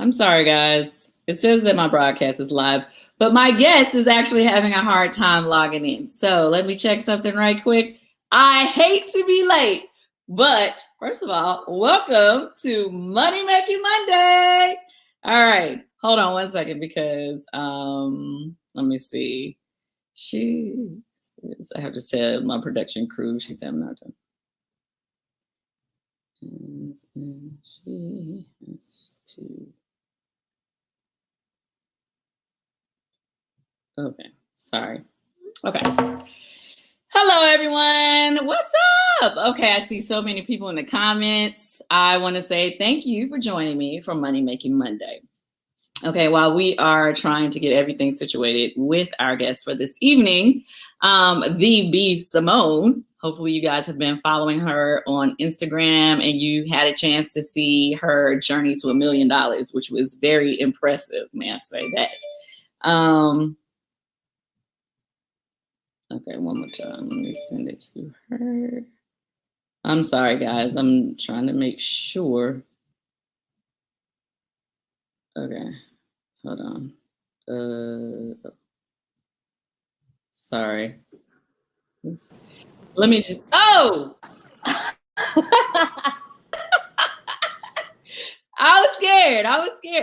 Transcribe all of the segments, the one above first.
I'm sorry, guys. It says that my broadcast is live, but my guest is actually having a hard time logging in. So let me check something right quick. I hate to be late, but first of all, welcome to Money Making Monday. All right, hold on one second because let me see. I have to tell my production crew she's having a hard time. And she has to. Okay, sorry. Okay. Hello, everyone. What's up? Okay, I see so many people in the comments. I want to say thank you for joining me for Money Making Monday. Okay, while we are trying to get everything situated with our guest for this evening, the B Simone. Hopefully, you guys have been following her on Instagram and you had a chance to see her journey to $1 million, which was very impressive. May I say that? Okay, one more time. Let me send it to her. I'm sorry, guys. I'm trying to make sure. Okay, hold on. Sorry. Let me just. Oh! I was scared.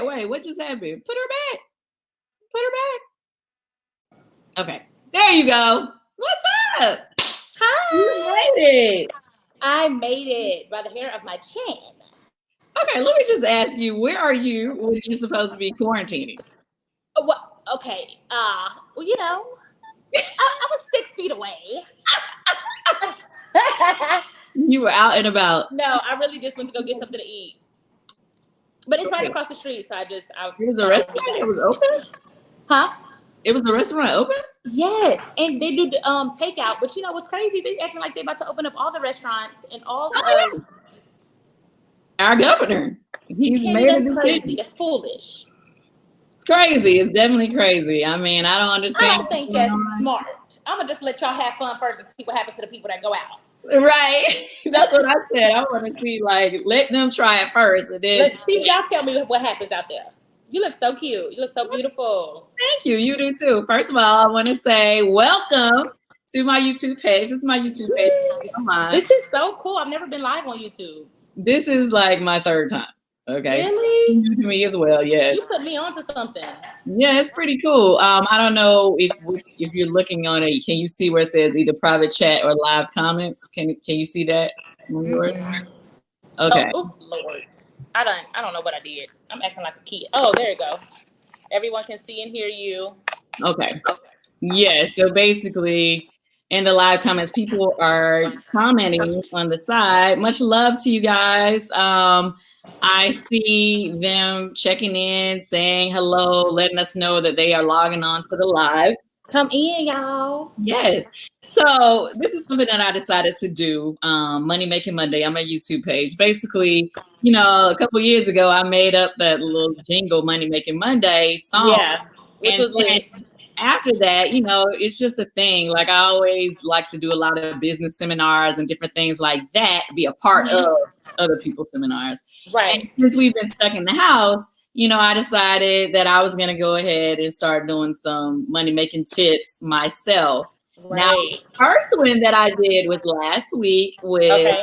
Wait, what just happened? Put her back. Okay, there you go. What's up? Hi. You made it. I made it by the hair of my chin. Okay, let me just ask you, where are you when you're supposed to be quarantining? Well, okay. Well, you know, I was 6 feet away. You were out and about. No, I really just went to go get something to eat. But it's right across the street, so it was a restaurant that was open? Huh? It was a restaurant open? Yes, and they do the takeout. But you know what's crazy? They acting like they about to open up all the restaurants and all of our governor. He's Kenny, made that's a crazy. decision. That's foolish. It's crazy. It's definitely crazy. I mean, I don't understand. I don't think that's smart. I'm gonna just let y'all have fun first and see what happens to the people that go out. Right. That's what I said. I want to see, like, let them try it first. And then let's see. Y'all tell me what happens out there. You look so cute. You look so beautiful. Thank you. You do too. First of all, I want to say welcome to my YouTube page. This is my YouTube page. This is so cool. I've never been live on YouTube. This is like my third time. Okay. Really? So new to me as well. Yes. You put me onto something. Yeah, it's pretty cool. I don't know if you're looking on it. Can you see where it says either private chat or live comments? Can you see that? Mm-hmm. Okay. Oh, Lord. I don't know what I did. I'm acting like a kid. Oh, there you go. Everyone can see and hear you. Okay. Yeah. So basically, in the live comments, people are commenting on the side. Much love to you guys. I see them checking in, saying hello, letting us know that they are logging on to the live. Come in, y'all. Yes. So this is something that I decided to do. Money Making Monday on my YouTube page. Basically, you know, a couple years ago, I made up that little jingle Money Making Monday song. Yeah, which was lit. After that, you know, it's just a thing. Like, I always like to do a lot of business seminars and different things like that, be a part of other people's seminars. Right. And since we've been stuck in the house, you know, I decided that I was going to go ahead and start doing some money making tips myself. Right. Now, the first one that I did was last week with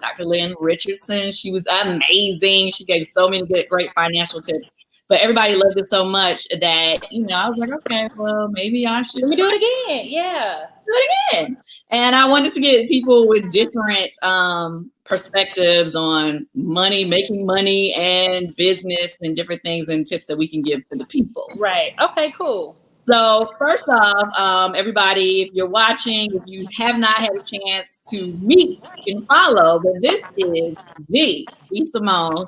Dr. Lynn Richardson. She was amazing. She gave so many great financial tips. But everybody loved it so much that, you know, I was like, okay, well, maybe I should. Let me do it again. Yeah. Do it again. And I wanted to get people with different perspectives on money, making money, and business, and different things and tips that we can give to the people. Right. Okay, cool. So first off, everybody, if you're watching, if you have not had a chance to meet and follow, then this is the Simone.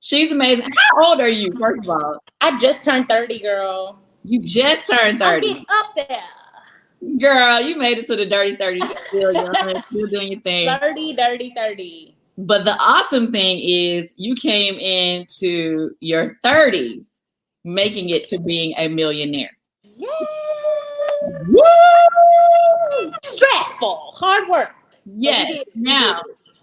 She's amazing. How old are you, first of all? I just turned 30, girl. You just turned 30. I'm getting up there. Girl, you made it to the dirty 30s. You're still young, still doing your thing. 30. But the awesome thing is you came into your 30s making it to being a millionaire. Yay! Woo! Stressful, hard work. Yes. Now,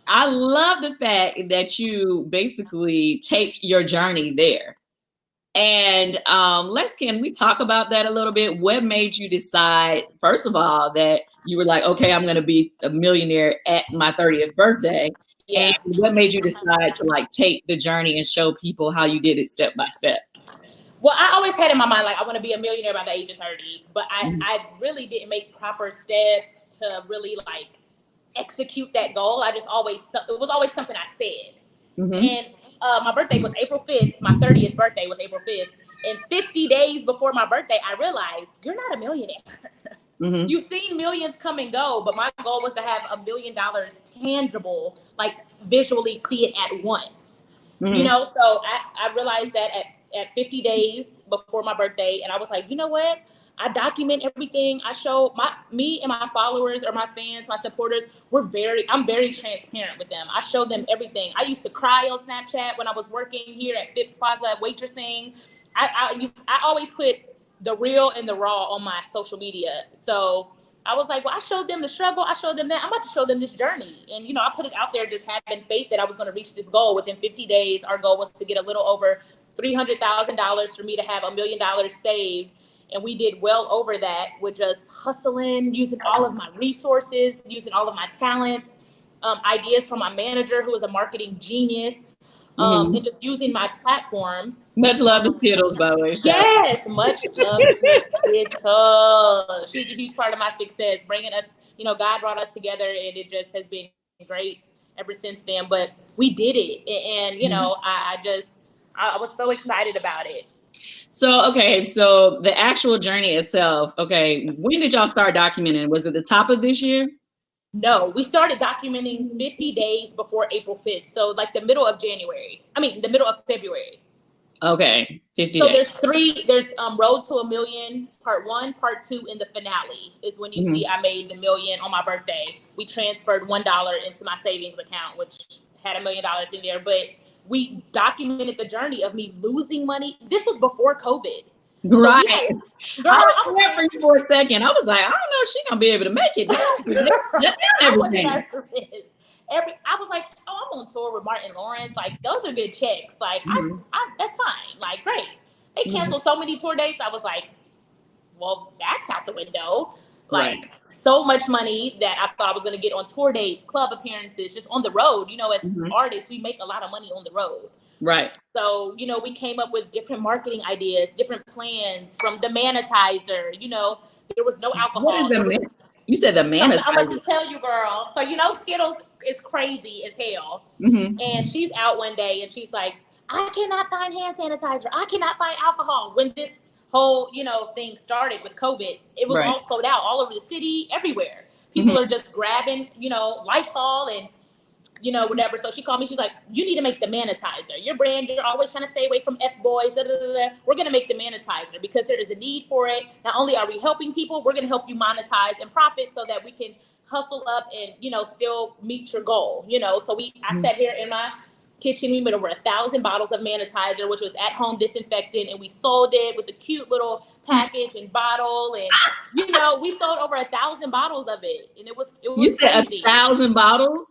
I love the fact that you basically take your journey there. And can we talk about that a little bit? What made you decide, first of all, that you were like, okay, I'm going to be a millionaire at my 30th birthday? And Yeah. what made you decide to like take the journey and show people how you did it step by step? Well, I always had in my mind, like, I want to be a millionaire by the age of 30, but Mhm. I really didn't make proper steps to really like execute that goal. It was always something I said. Mhm. And my birthday was April 5th. My 30th birthday was April 5th. And 50 days before my birthday, I realized you're not a millionaire. Mhm. You've seen millions come and go, but my goal was to have $1 million tangible, like visually see it at once. You Mhm. know, so I realized that at 50 days before my birthday, and I was like, you know what? I document everything. I show me and my followers or my fans, my supporters, I'm very transparent with them. I show them everything. I used to cry on Snapchat when I was working here at Phipps Plaza waitressing. I always put the real and the raw on my social media. So I was like, well, I showed them the struggle. I showed them that. I'm about to show them this journey. And, you know, I put it out there just having faith that I was going to reach this goal within 50 days. Our goal was to get a little over $300,000 for me to have $1 million saved. And we did well over that with just hustling, using all of my resources, using all of my talents, ideas from my manager, who is a marketing genius, Mhm. and just using my platform. Much love to Skittles, by the way. Shout out. Yes, much love to Skittle. She's a huge part of my success, bringing us, you know, God brought us together, and it just has been great ever since then. But we did it. And you Mhm. know, I was so excited about it. So, okay, so the actual journey itself, okay, when did y'all start documenting? Was it the top of this year? No, we started documenting 50 days before April 5th. So like the middle of the middle of February. Okay, 50 So days. there's Road to a Million, part one, part two, and the finale is when you Mhm. see I made the million on my birthday. We transferred $1 into my savings account, which had $1 million in there. But we documented the journey of me losing money. This was before COVID. So Right. we had, girl, I I was was there for you for a second. I was like, I don't know if she's gonna be able to make it. like, Shut down I was everything. nervous. I was like, oh, I'm on tour with Martin Lawrence. Like, those are good checks. Like, Mhm. that's fine. Like, great. They Mhm. canceled so many tour dates. I was like, well, that's out the window. Right. Like, so much money that I thought I was going to get on tour dates, club appearances, just on the road. You know, as Mhm. artists, we make a lot of money on the road. Right. So, you know, we came up with different marketing ideas, different plans from the manitizer. You know, there was no What is alcohol. the You said the I'm about to manitizer. tell you, girl. So, you know, Skittles is crazy as hell. Mhm. And she's out one day and she's like, I cannot find hand sanitizer. I cannot find alcohol. When this whole, you know, thing started with COVID, it was Right. all sold out all over the city, everywhere. Mhm. People are just grabbing, you know, Lysol and, you know, whatever. So she called me. She's like, you need to make the manitizer. Your brand, you're always trying to stay away from F-boys. Da, da, da, da. We're going to make the manitizer because there is a need for it. Not only are we helping people, we're going to help you monetize and profit so that we can hustle up and, you know, still meet your goal. You know, so I Mhm. sat here in my kitchen. We made over 1,000 bottles of manitizer, which was at home disinfectant, and we sold it with a cute little package and bottle. And you know, we sold over 1,000 bottles of it, and it You was said crazy. 1,000 bottles?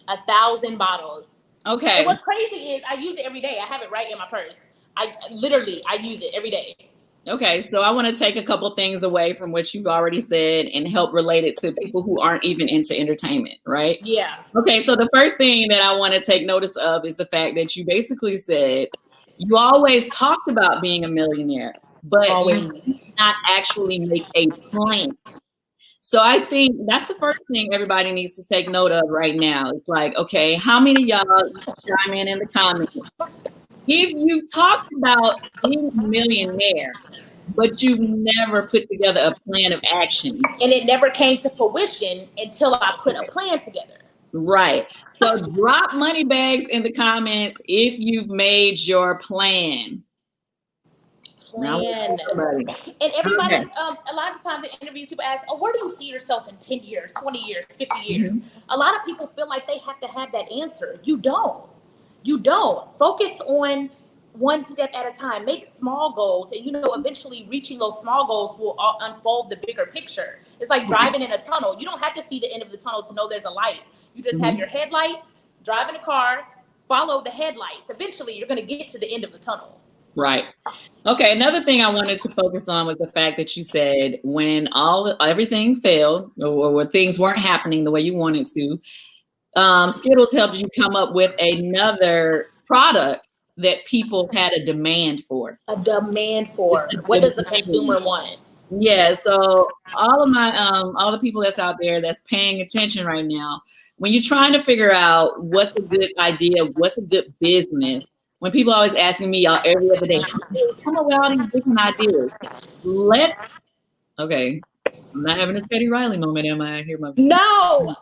1,000 bottles. And Okay. what's crazy is I use it every day. I have it right in my purse. I use it every day. Okay, so I want to take a couple things away from what you've already said and help relate it to people who aren't even into entertainment, right? Yeah. Okay, so the first thing that I want to take notice of is the fact that you basically said you always talked about being a millionaire, but you Always. did not actually make a plan. So I think that's the first thing everybody needs to take note of right now. It's like, okay, how many of y'all chime in the comments? If you talked about being a millionaire, but you never put together a plan of action. And it never came to fruition until I put a plan together. Right. So drop money bags in the comments if you've made your plan. Now, Plan. everybody. And everybody, Okay. a lot of times in interviews, people ask, oh, where do you see yourself in 10 years, 20 years, 50 years? Mhm. A lot of people feel like they have to have that answer. You don't. You don't. Focus on one step at a time. Make small goals. And, you know, eventually reaching those small goals will unfold the bigger picture. It's like driving in a tunnel. You don't have to see the end of the tunnel to know there's a light. You just have Mhm. your headlights, drive in a car, follow the headlights. Eventually, you're going to get to the end of the tunnel. Right. Okay. Another thing I wanted to focus on was the fact that you said when everything failed or when things weren't happening the way you wanted to, Skittles helped you come up with another product that people had a demand for. A demand It's for. a What does the demand. consumer want? Yeah, so all the people that's out there that's paying attention right now, when you're trying to figure out what's a good idea, what's a good business, when people are always asking me every other day, how do you come up with all these different ideas? Let's okay. I'm not having a Teddy Riley moment, am I? Here, my No,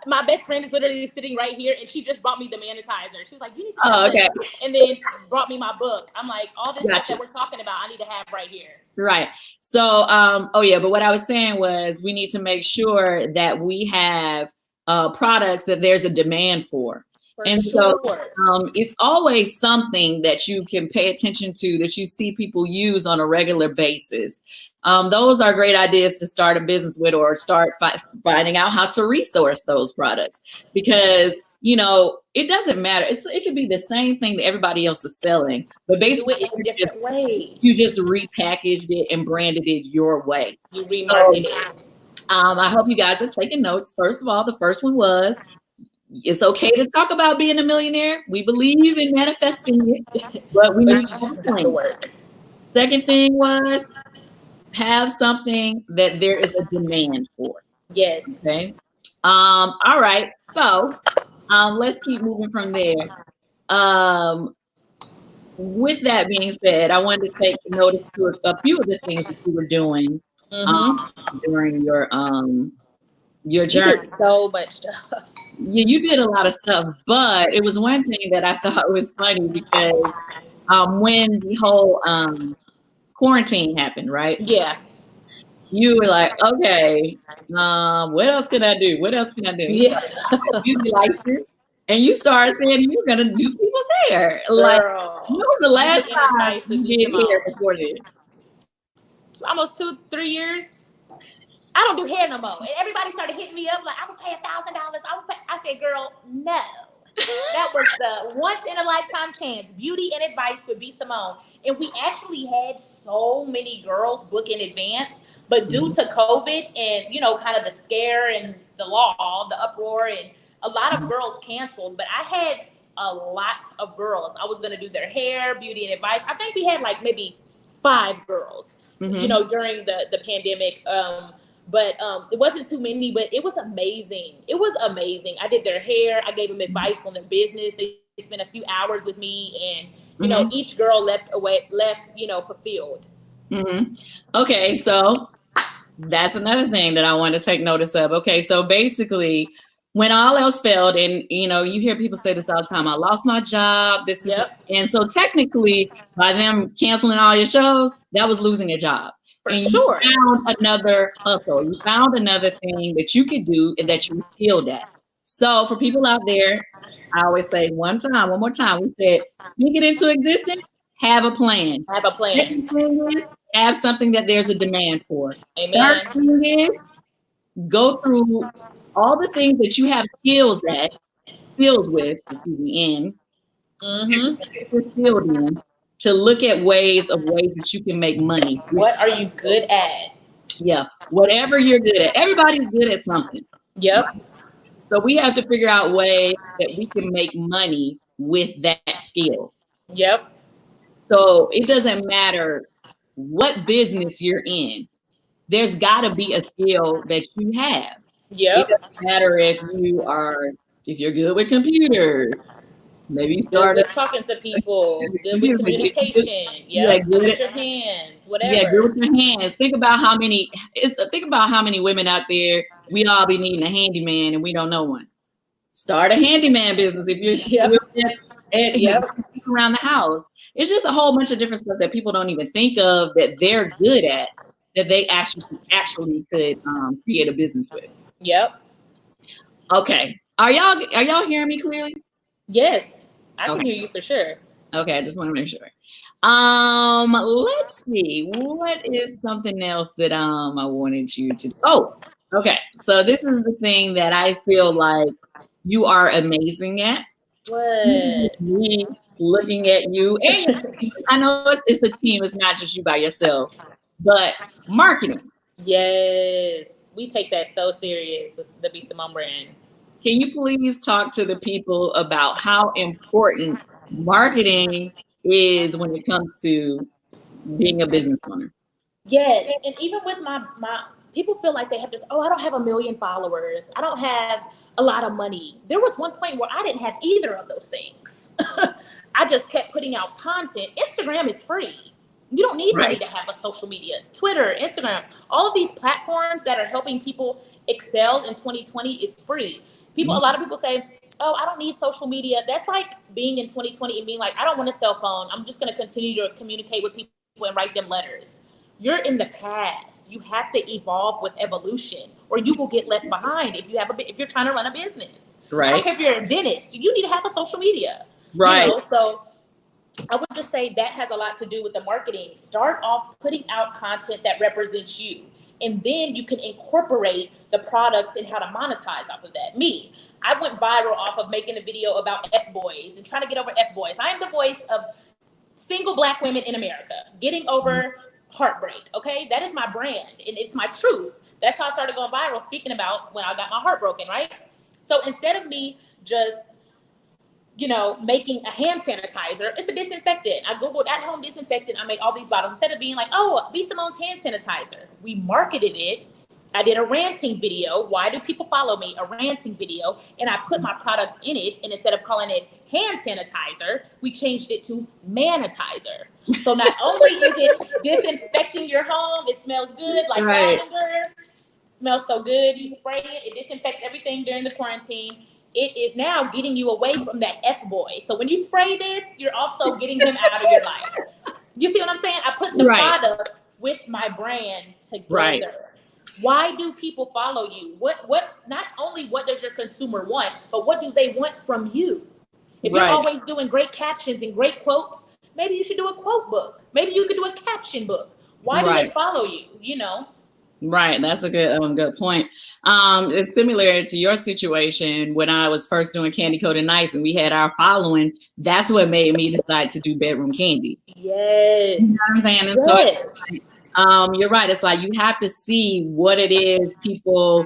my best friend is literally sitting right here, and she just brought me the manitizer. She was like, "You need to check okay, this," and then brought me my book. I'm like, all this stuff gotcha. that we're talking about, I need to have right here. Right. So, oh yeah, but what I was saying was we need to make sure that we have products that there's a demand for. And so it's always something that you can pay attention to that you see people use on a regular basis. Those are great ideas to start a business with or start finding out how to resource those products because it doesn't matter. It could be the same thing that everybody else is selling, but basically do it in different ways. You just repackaged it and branded it your way. You remarketed it. I hope you guys are taking notes. First of all, the first one was it's okay to talk about being a millionaire. We believe in manifesting it, but we need to work. Second thing was have something that there is a demand for. Yes. Okay. All right. So let's keep moving from there. With that being said, I wanted to take notice to a few of the things that you were doing during your journey. You did so much stuff. Yeah, you did a lot of stuff, but it was one thing that I thought was funny because when the whole quarantine happened, right? Yeah. You were like, okay, what else can I do? What else can I do? Yeah. You license, and you started saying you were gonna do people's hair. Girl, like, when was the last time you did hair before this? Almost 2-3 years. I don't do hair no more. And everybody started hitting me up like, I would pay $1,000. I said, girl, no. That was the once in a lifetime chance. Beauty and advice with B. Simone. And we actually had so many girls book in advance. But due to COVID and, kind of the scare and the law, the uproar, and a lot of girls canceled. But I had a lot of girls. I was going to do their hair, beauty and advice. I think we had like maybe 5 girls, during the pandemic. But it wasn't too many, but it was amazing. It was amazing. I did their hair. I gave them advice on their business. They spent a few hours with me, and each girl left fulfilled. Okay, so that's another thing that I want to take notice of. Okay, so basically, when all else failed, and you hear people say this all the time, I lost my job. This is, and so technically, by them canceling all your shows, that was losing a job. And you found another hustle. You found another thing that you could do and that you were skilled at. So for people out there, I always say one more time, we said, speak it into existence, have a plan. Have a plan. Second thing is, have something that there's a demand for. Amen. Third thing is, go through all the things that you have skills with, to look at ways that you can make money. What are you good at? Yeah, whatever you're good at. Everybody's good at something. Yep. So we have to figure out ways that we can make money with that skill. Yep. So it doesn't matter what business you're in. There's got to be a skill that you have. Yep. It doesn't matter if you're good with computers. Maybe you start talking to people, good with communication. Good with your hands, whatever. Yeah, good with your hands. Think about how many women out there we all be needing a handyman and we don't know one. Start a handyman business if you're around the house. It's just a whole bunch of different stuff that people don't even think of that they're good at that they actually could create a business with. Yep. Okay. Are y'all hearing me clearly? Yes, I can hear you for sure. Okay, I just want to make sure. Let's see. What is something else that I wanted you to? Oh, okay. So this is the thing that I feel like you are amazing at. What? looking at you and your team. I know it's a team, it's not just you by yourself, but marketing. Yes, we take that so serious with the Be Simone brand. Can you please talk to the people about how important marketing is when it comes to being a business owner? Yes, and even with my people feel like they have just, oh, I don't have a million followers. I don't have a lot of money. There was one point where I didn't have either of those things. I just kept putting out content. Instagram is free. You don't need money Right. to have a social media. Twitter, Instagram, all of these platforms that are helping people excel in 2020 is free. People, a lot of people say, oh, I don't need social media. That's like being in 2020 and being like, I don't want a cell phone. I'm just going to continue to communicate with people and write them letters. You're in the past. You have to evolve with evolution, or you will get left behind if you're trying to run a business. I don't Right. care if you're a dentist. You need to have a social media. Right. So I would just say that has a lot to do with the marketing. Start off putting out content that represents you, and then you can incorporate the products and how to monetize off of that. I went viral off of making a video about F boys and trying to get over F boys. I am the voice of single Black women in America getting over heartbreak. Okay, that is my brand and it's my truth. That's how I started going viral, speaking about when I got my heart broken, right? So instead of me just making a hand sanitizer, it's a disinfectant. I Googled at home disinfectant. I made all these bottles. Instead of being like, oh, Be Simone's hand sanitizer, we marketed it. I did a ranting video. Why do people follow me? A ranting video. And I put my product in it. And instead of calling it hand sanitizer, we changed it to manitizer. So not only is it disinfecting your home, it smells good like Right. lavender. Smells so good. You spray it. It disinfects everything during the quarantine. It is now getting you away from that F boy. So when you spray this, you're also getting him out of your life. You see what I'm saying? I put the Right. product with my brand together. Right. Why do people follow you? Not only what does your consumer want, but what do they want from you? If you're Right. always doing great captions and great quotes, maybe you should do a quote book. Maybe you could do a caption book. Why do they Right. follow you? Right, that's a good point. It's similar to your situation when I was first doing Candy Coated Nights and we had our following. That's what made me decide to do bedroom candy. Yes. You know what I'm saying? And Yes. so you're right. It's like you have to see what it is people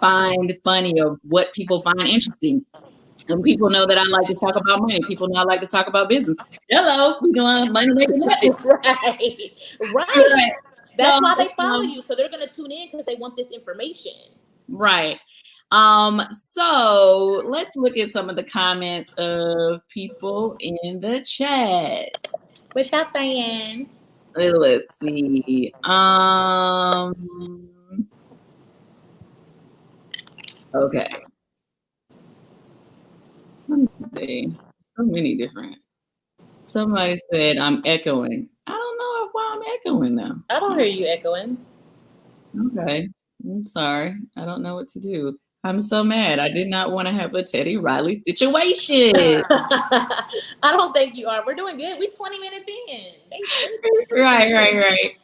find funny or what people find interesting. And people know that I like to talk about money. People know I like to talk about business. Hello, we doing money making methods. Right. Right. That's So, why they follow you. So they're going to tune in because they want this information. right. So let's look at some of the comments of people in the chat. What y'all saying? Let's see. Okay. Let me see. So many different. Somebody said I'm echoing. I don't know why I'm echoing now. I don't hear you echoing. Okay. I'm sorry. I don't know what to do. I'm so mad. I did not want to have a Teddy Riley situation. I don't think you are. We're doing good. We 20 minutes in. Right.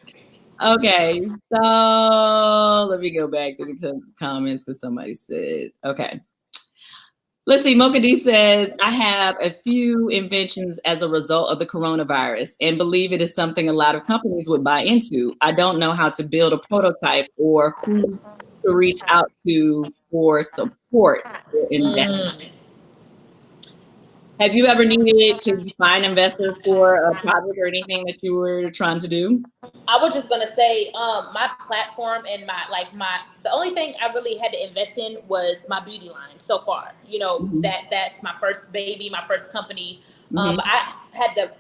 Okay. So let me go back to the comments because somebody said, okay. Let's see. Mocha D says, I have a few inventions as a result of the coronavirus and believe it is something a lot of companies would buy into. I don't know how to build a prototype or who to reach out to for support or investment. Have you ever needed to find investors for a project or anything that you were trying to do? I was just gonna say, my platform and the only thing I really had to invest in was my beauty line so far. That's my first baby, my first company. But I had the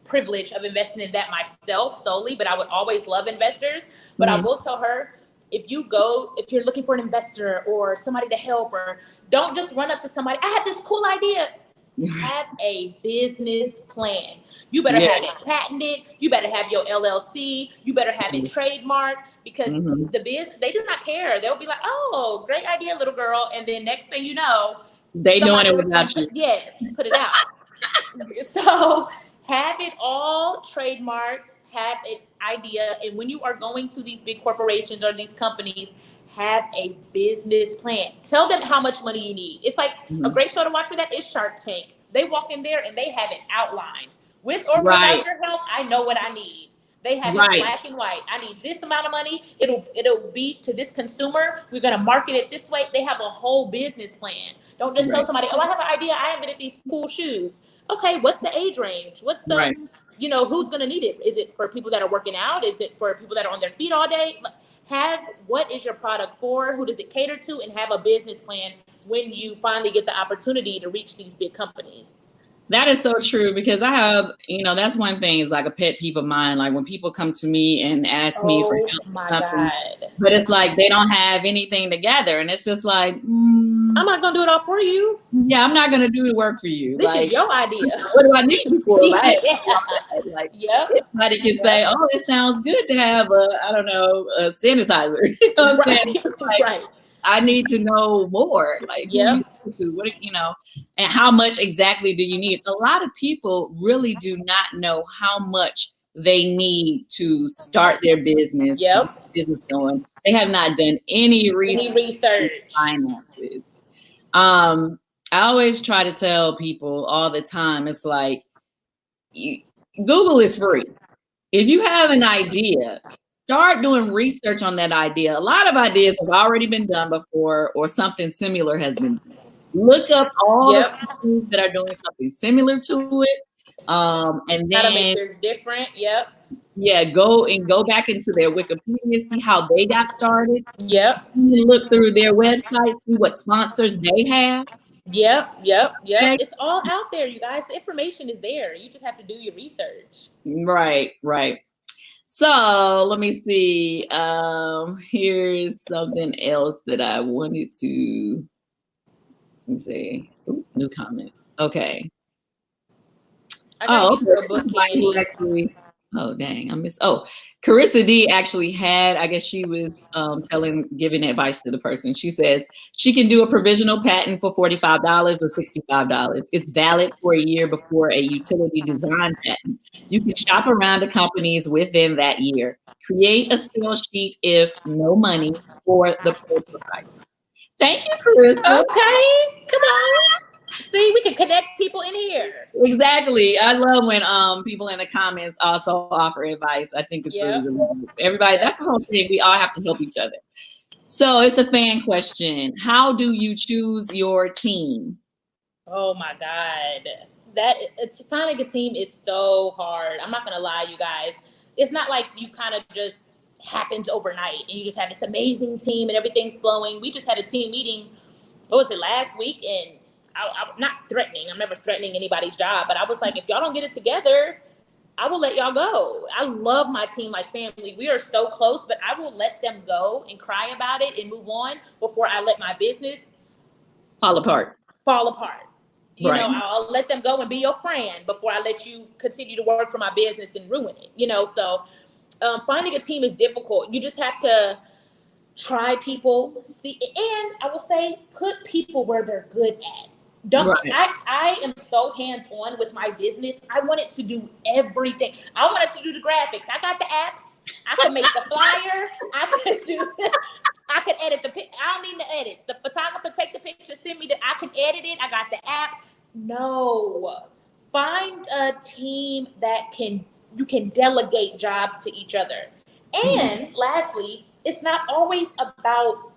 privilege of investing in that myself solely, but I would always love investors. But I will tell her, if you're looking for an investor or somebody to help, or don't just run up to somebody, I have this cool idea. Have a business plan. You better have it patented. You better have your LLC. You better have it trademarked, because the business, they do not care. They'll be like, oh, great idea, little girl. And then next thing you know, they doing it without you. Yes, put it out. So have it all trademarked, have an idea. And when you are going to these big corporations or these companies, have a business plan. Tell them how much money you need. It's like a great show to watch for that is Shark Tank. They walk in there and they have it outlined. With or Right. without your help, I know what I need. They have it Right. black and white. I need this amount of money. It'll be to this consumer. We're gonna market it this way. They have a whole business plan. Don't just tell Right. somebody, oh, I have an idea. I invented these cool shoes. Okay, what's the age range? What's the, Right. who's gonna need it? Is it for people that are working out? Is it for people that are on their feet all day? Have what is your product for? Who does it cater to? And have a business plan when you finally get the opportunity to reach these big companies. That is so true, because I have, that's one thing, is like a pet peeve of mine. Like when people come to me and ask me for help my with something, God. but it's like they don't have anything together, and it's just like, I'm not gonna do it all for you. Yeah, I'm not gonna do the work for you. This is your idea. What do I need you for? Like, Like, anybody can say, "Oh, it sounds good to have a sanitizer." You know what I'm saying? Like, right. I need to know more. Like, who you speak to, what, and how much exactly do you need? A lot of people really do not know how much they need to start their business, to get business going. They have not done any research. Finances. I always try to tell people all the time, it's like, Google is free. If you have an idea, start doing research on that idea. A lot of ideas have already been done before, or something similar has been done. Look up all the companies that are doing something similar to it. And then they're different. Go back into their Wikipedia, see how they got started. Look through their website, see what sponsors they have. Okay. It's all out there, you guys. The information is there. You just have to do your research. Right. So let me see. Here's something else that I wanted to, let me see. Ooh, new comments. Okay. Oh, dang, I missed. Oh, Carissa D actually had, I guess she was giving advice to the person. She says she can do a provisional patent for $45 or $65. It's valid for a year before a utility design patent. You can shop around the companies within that year. Create a sales sheet if no money for the prototype. Thank you, Carissa. Okay, come on. See, we can connect people in here. Exactly. I love when people in the comments also offer advice. I think it's really good. Everybody, that's the whole thing. We all have to help each other. So it's a fan question. How do you choose your team? Oh my God. Finding a team is so hard. I'm not gonna lie, you guys. It's not like you kind of just happens overnight and you just have this amazing team and everything's flowing. We just had a team meeting, what was it, last week? And I'm not threatening. I'm never threatening anybody's job, but I was like, if y'all don't get it together, I will let y'all go. I love my team like family. We are so close, but I will let them go and cry about it and move on before I let my business fall apart. You know, I'll let them go and be your friend before I let you continue to work for my business and ruin it. So finding a team is difficult. You just have to try people, see, and I will say, put people where they're good at. I am so hands-on with my business. I want it to do everything. I want it to do the graphics. I got the apps. I can make the flyer. I can edit the picture. I don't need to edit. The photographer take the picture, send me I can edit it. I got the app. No. Find a team that you can delegate jobs to each other. And lastly, it's not always about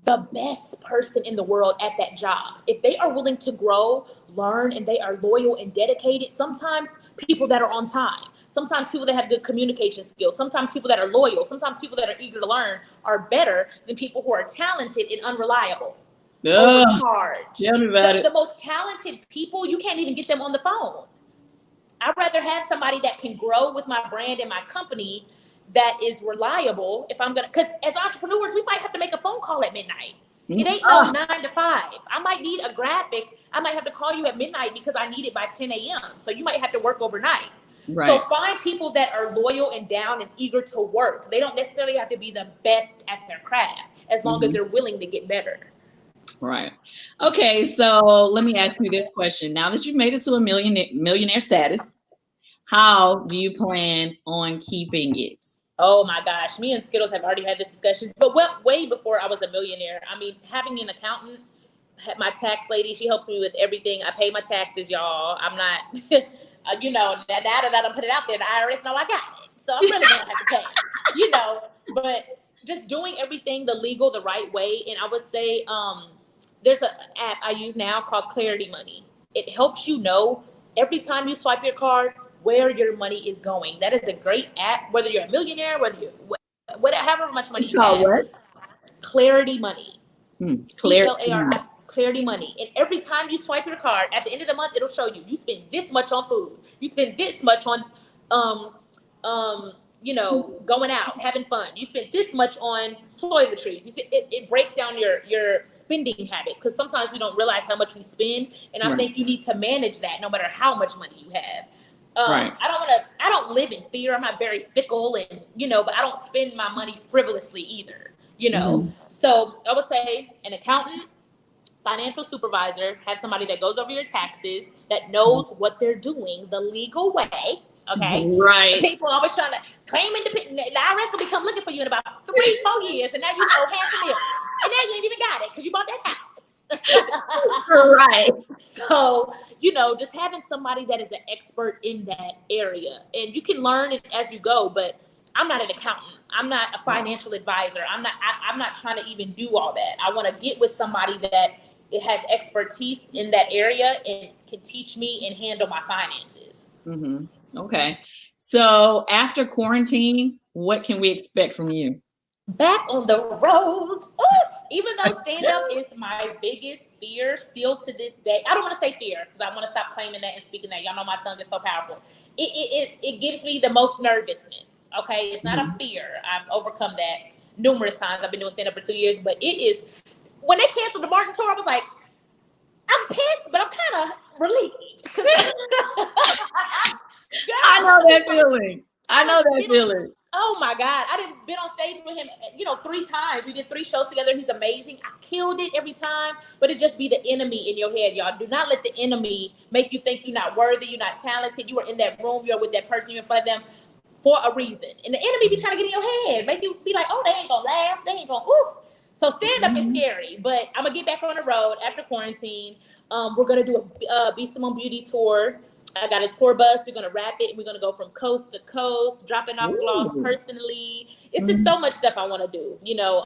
the best person in the world at that job. If they are willing to grow, learn, and they are loyal and dedicated, sometimes people that are on time, sometimes people that have good communication skills, sometimes people that are loyal, sometimes people that are eager to learn are better than people who are talented and unreliable. Overcharged. The most talented people, you can't even get them on the phone. I'd rather have somebody that can grow with my brand and my company that is reliable. Because as entrepreneurs, we might have to make a phone call at midnight. It ain't no 9 to 5. I might need a graphic. I might have to call you at midnight because I need it by 10 a.m. So you might have to work overnight. So find people that are loyal and down and eager to work. They don't necessarily have to be the best at their craft as long as they're willing to get better. Right. Okay. So let me ask you this question. Now that you've made it to a millionaire status, how do you plan on keeping it? Oh my gosh, me and Skittles have already had this discussion, but way before I was a millionaire. I mean, having an accountant, my tax lady, she helps me with everything. I pay my taxes, y'all. I'm not, you know, now that I don't put it out there, the IRS know I got it. So I'm really going to have to pay, you know, but just doing everything the legal, the right way. And I would say there's an app I use now called Clarity Money. It helps you know every time you swipe your card where your money is going. That is a great app, whether you're a millionaire, whether you're whatever, however much money you have. What? Clarity Money. Clarity. CLARI. Clarity Money. And every time you swipe your card, at the end of the month, it'll show you spend this much on food. You spend this much on you know, going out, having fun. You spend this much on toiletries. It breaks down your spending habits, because sometimes we don't realize how much we spend. And I think you need to manage that no matter how much money you have. I don't live in fear. I'm not very fickle, and, you know, but I don't spend my money frivolously either, you know. So I would say an accountant, financial supervisor, have somebody that goes over your taxes, that knows what they're doing the legal way. Okay. Right. People always trying to claim independent. The IRS will become looking for you in about 3-4 years, and now you owe $500,000, and now you ain't even got it because you bought that house. Right. So, you know, just having somebody that is an expert in that area, and you can learn it as you go. But I'm not an accountant. I'm not a financial advisor. I'm not trying to even do all that. I want to get with somebody that it has expertise in that area and can teach me and handle my finances. Okay. So after quarantine, what can we expect from you? Back on the roads. Ooh, even though stand-up is my biggest fear still to this day. I don't want to say fear, because I want to stop claiming that and speaking that. Y'all know my tongue is so powerful. It gives me the most nervousness. Okay. It's not a fear. I've overcome that numerous times. I've been doing stand-up for 2 years, but it is, when they canceled the Martin tour, I was like, I'm pissed, but I'm kind of relieved. I know that feeling. Oh my God. I done been on stage with him, you know, 3 times. We did 3 shows together. He's amazing. I killed it every time, but it just be the enemy in your head, y'all. Do not let the enemy make you think you're not worthy, you're not talented. You are in that room, you're with that person, you're in front of them for a reason. And the enemy be trying to get in your head, make you be like, oh, they ain't gonna laugh, they ain't gonna, ooh. So stand-up is scary, but I'm gonna get back on the road after quarantine. We're gonna do a Be Simone Beauty tour. I got a tour bus. We're gonna wrap it. We're gonna go from coast to coast, dropping off gloss personally. It's just so much stuff I want to do. You know,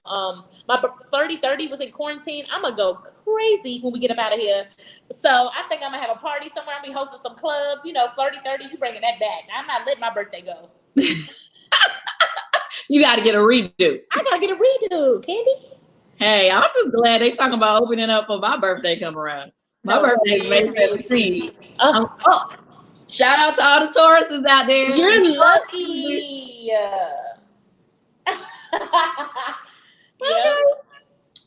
my 30-30 was in quarantine. I'm gonna go crazy when we get up out of here. So I think I'm gonna have a party somewhere. I'm gonna be hosting some clubs. You know, 30-30. You bringing that back? I'm not letting my birthday go. You got to get a redo. I gotta get a redo, Candy. Hey, I'm just glad they talking about opening up for my birthday come around. My birthday is May 17th. Shout out to all the Tauruses out there. You're lucky. Okay.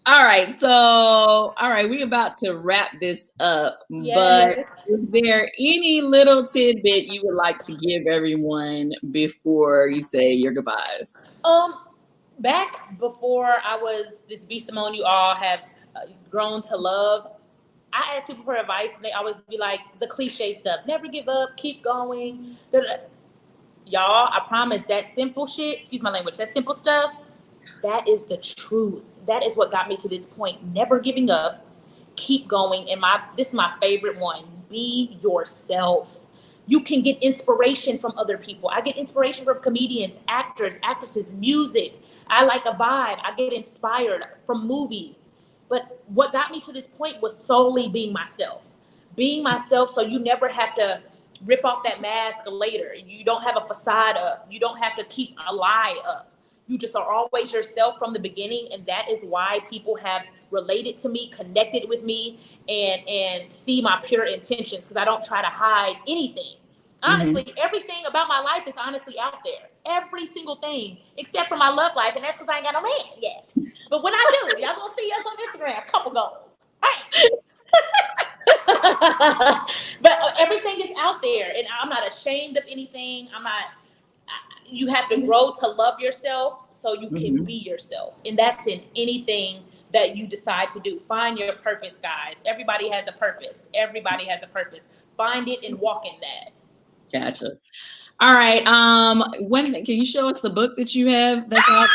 All right. So, we about to wrap this up. Yes. But is there any little tidbit you would like to give everyone before you say your goodbyes? Back before I was this Be Simone you all have grown to love, I ask people for advice, and they always be like the cliche stuff. Never give up, keep going. Y'all, I promise that simple shit, excuse my language, that simple stuff, that is the truth. That is what got me to this point. Never giving up, keep going. And this is my favorite one. Be yourself. You can get inspiration from other people. I get inspiration from comedians, actors, actresses, music. I like a vibe. I get inspired from movies. But what got me to this point was solely being myself. Being myself, so you never have to rip off that mask later. You don't have a facade up. You don't have to keep a lie up. You just are always yourself from the beginning, and that is why people have related to me, connected with me, and see my pure intentions, because I don't try to hide anything. Honestly, everything about my life is honestly out there. Every single thing, except for my love life, and that's because I ain't got no man yet. But when I do, y'all gonna see us on Instagram, couple goals. Right. But everything is out there, and I'm not ashamed of anything. You have to grow to love yourself so you can be yourself. And that's in anything that you decide to do. Find your purpose, guys. Everybody has a purpose. Everybody has a purpose. Find it and walk in that. Gotcha. All right. Can you show us the book that you have? That's out?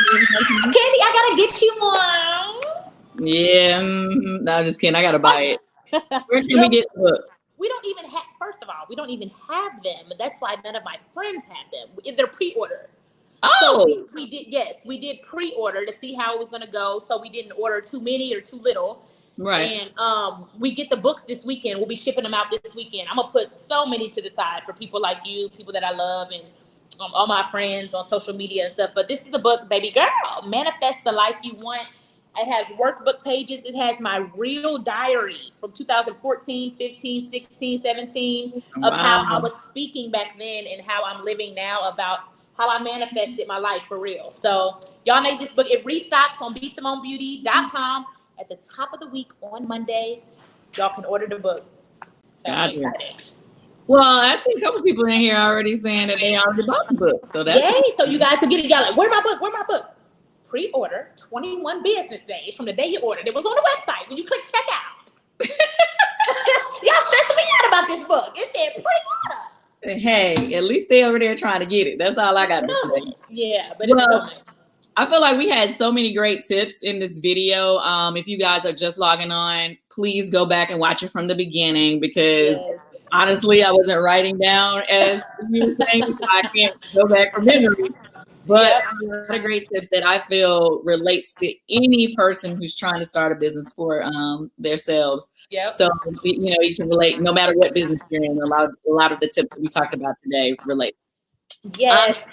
Candy, I gotta get you one. Yeah. No, just kidding. I gotta buy it. Where can we get the book? We don't even have. First of all, we don't even have them. That's why none of my friends have them. They're pre-order. So Oh, we did, yes, we did pre-order to see how it was going to go. So we didn't order too many or too little. right. And we get the books this weekend. We'll be shipping them out this weekend. I'm gonna put so many to the side for people like you, people that I love, and all my friends on social media and stuff. But this is the book, baby girl. Manifest the life you want. It has workbook pages. It has my real diary from 2014, 15, 16, 17 of how I Wow. was speaking back then and how I'm living now about how I manifested my life for real. So y'all need this book. It restocks on bsimonebeauty.com at the top of the week on Monday. Y'all can order the book. So I'm Gotcha. excited. Well, I see a couple people in here already saying that they already bought the book. So that's Yay! So you guys will get it. Y'all like, where's my book? Where's my book? Pre-order 21 business days from the day you ordered. It was on the website when you click checkout. Y'all stressing me out about this book. It said pre-order. Hey, at least they over there trying to get it. That's all I got to say. Yeah, but it's coming. I feel like we had so many great tips in this video. If you guys are just logging on, please go back and watch it from the beginning because honestly, I wasn't writing down as you were saying, so I can't go back from memory. But a lot of great tips that I feel relates to any person who's trying to start a business for themselves. So, you can relate no matter what business you're in. A lot of the tips that we talked about today relates. Yes.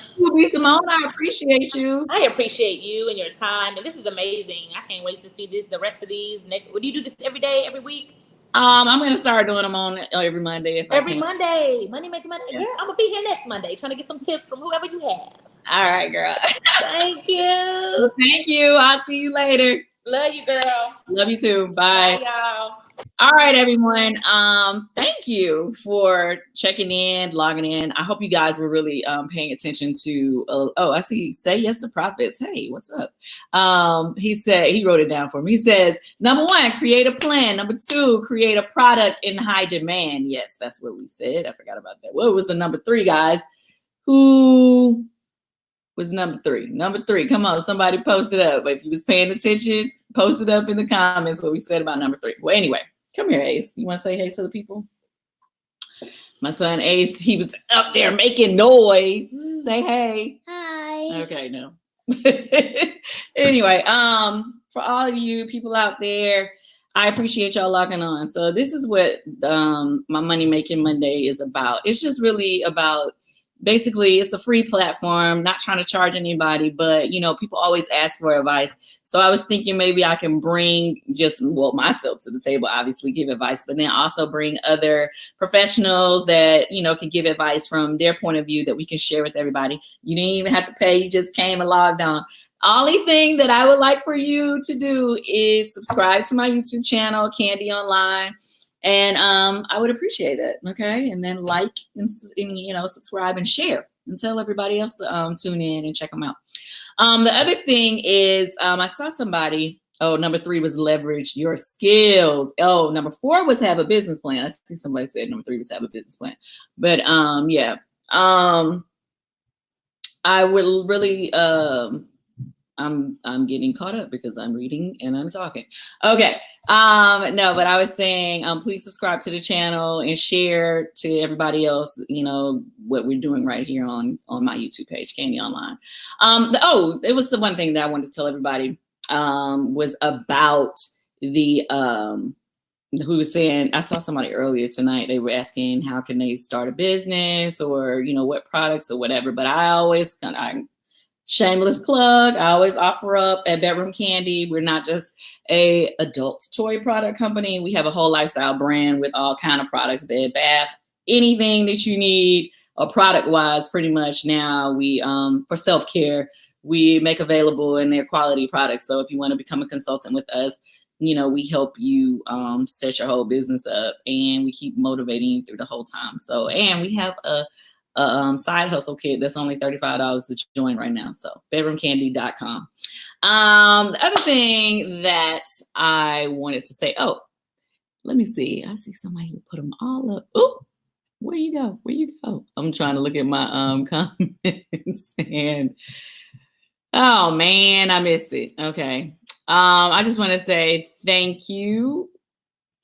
Simone, I appreciate you. I appreciate you and your time. And this is amazing. I can't wait to see the rest of these. Would you do this every day, every week? I'm going to start doing them on every Monday. Every Monday. Money making money. Yeah. Girl, I'm going to be here next Monday trying to get some tips from whoever you have. All right, girl. Thank you. Well, thank you. I'll see you later. Love you, girl. Love you too. Bye. Bye, y'all. All right, everyone. Thank you for checking in, logging in. I hope you guys were really paying attention to. I see. Say yes to profits. Hey, what's up? He wrote it down for me. He says, number 1, create a plan. Number 2, create a product in high demand. Yes, that's what we said. I forgot about that. What was the number 3, guys? Who was number 3? Number 3. Come on, somebody post it up. If you was paying attention, post it up in the comments what we said about number 3. Well, anyway. Come here, Ace. You want to say hey to the people? My son Ace, he was up there making noise. Say hey. Hi. Okay, no. Anyway, for all of you people out there, I appreciate y'all logging on. So this is what my Money Making Monday is about. It's just really about, basically, it's a free platform, not trying to charge anybody, but, people always ask for advice. So I was thinking maybe I can bring myself to the table, obviously give advice, but then also bring other professionals that, can give advice from their point of view that we can share with everybody. You didn't even have to pay. You just came and logged on. Only thing that I would like for you to do is subscribe to my YouTube channel, Candy Online. And I would appreciate that. Okay. And then like and subscribe and share and tell everybody else to tune in and check them out. The other thing is I saw somebody. Oh, number 3 was leverage your skills. Oh, number 4 was have a business plan. I see somebody said number 3 was have a business plan. But yeah. I would really I'm getting caught up because I'm reading and I'm talking. Okay. No, but I was saying, please subscribe to the channel and share to everybody else, what we're doing right here on my YouTube page, Candy Online. It was the one thing that I wanted to tell everybody, was about the, who was saying, I saw somebody earlier tonight, they were asking how can they start a business or, what products or whatever, but shameless plug, I always offer up at Bedroom Candy. We're not just a adult toy product company. We have a whole lifestyle brand with all kind of products, bed, bath, anything that you need product wise, pretty much now we, for self-care, we make available in their quality products. So if you want to become a consultant with us, we help you set your whole business up and we keep motivating you through the whole time. So, and we have a side hustle kit that's only $35 to join right now. So bedroomcandy.com. The other thing that I wanted to say, let me see. I see somebody who put them all up. Oh, where you go? I'm trying to look at my comments and oh man, I missed it. Okay. I just want to say thank you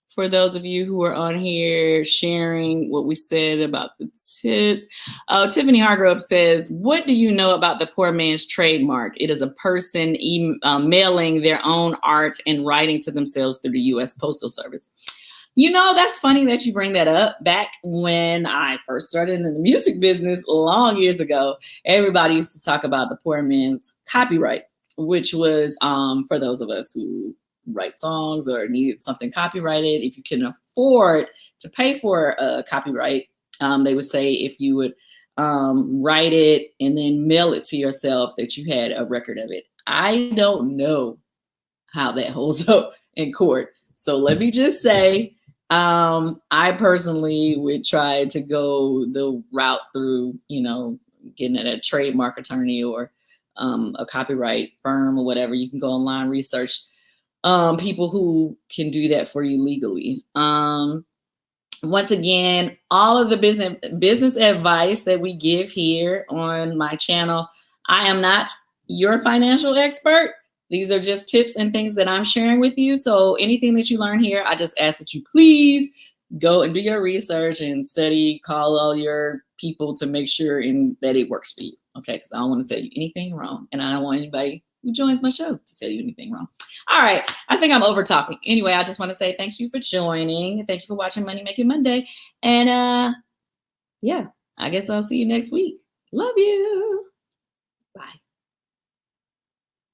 for those of you who are on here sharing what we said about the tips. Oh, Tiffany Hargrove says, what do you know about the poor man's trademark? It is a person mailing their own art and writing to themselves through the U.S. Postal Service. You know, that's funny that you bring that up. Back when I first started in the music business long years ago, everybody used to talk about the poor man's copyright, which was for those of us who write songs or needed something copyrighted. If you can afford to pay for a copyright, they would say if you would write it and then mail it to yourself that you had a record of it. I don't know how that holds up in court. So let me just say, I personally would try to go the route through, getting a trademark attorney or a copyright firm or whatever. You can go online, research people who can do that for you legally. Once again, all of the business advice that we give here on my channel, I am not your financial expert. These are just tips and things that I'm sharing with you. So anything that you learn here, I just ask that you please go and do your research and study, call all your people to make sure that it works for you. Okay, because I don't want to tell you anything wrong. And I don't want anybody who joins my show to tell you anything wrong. All right, I think I'm over talking. Anyway, I just want to say thanks you for joining. Thank you for watching Money Making Monday. And yeah, I guess I'll see you next week. Love you. Bye.